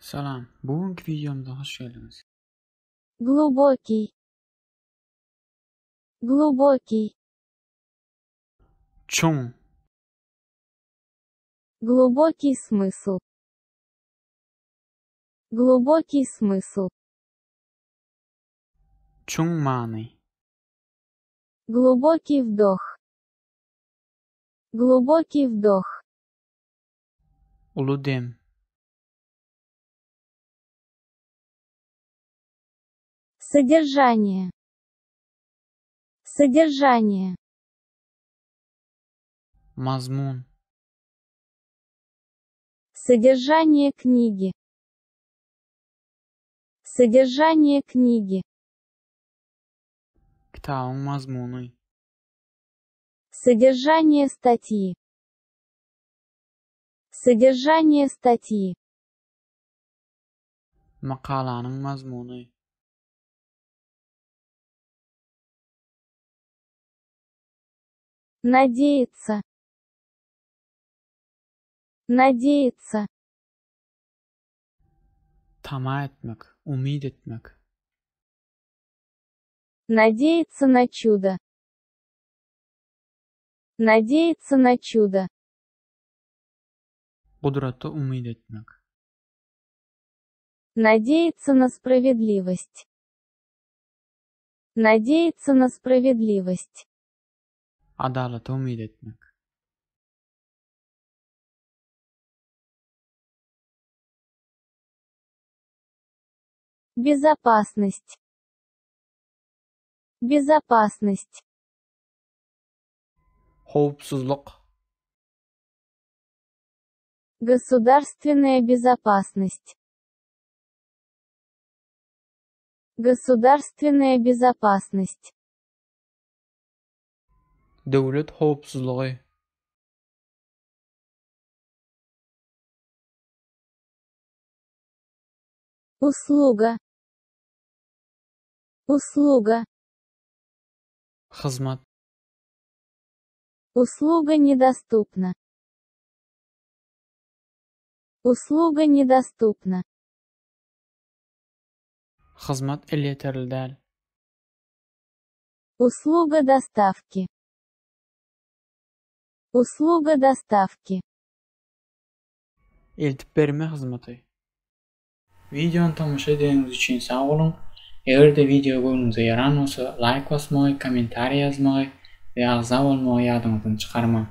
Salam, bugungi videomda hoş geldiniz. Глубокий. Глубокий. Çoğun, Глубокий смысл. Глубокий смысл. çoğun ma'ni, Глубокий вдох. Глубокий вдох. ulu dem, Содержание. Содержание. mazmun, Содержание книги. Содержание книги. kitabın mazmunu, Содержание статьи. Содержание статьи. maqalanın mazmunu, Надеяться. Надеяться. tama etmek, umid etmek, Надеяться на чудо. Надеяться на чудо. kudratı umid etmek, Надеяться на справедливость. Надеяться на справедливость. adalata umid etmek, Безопасность. Безопасность. xowpsuzlyk, Государственная безопасность. Государственная безопасность. döwlet xowpsuzlygy, Услуга. Услуга. xizmat, Услуга недоступна. Услуга недоступна. xizmat elyeterli däl, Услуга доставки. Услуга доставки. eltip berme hyzmaty. Videonu tomosha edýäňiz üçin sag bolun. Eger de video göňüňize yaran bolsa, like basmagy, kommentariýa ýazmagy we agza bolmagy ýadyňyzdan çykarma.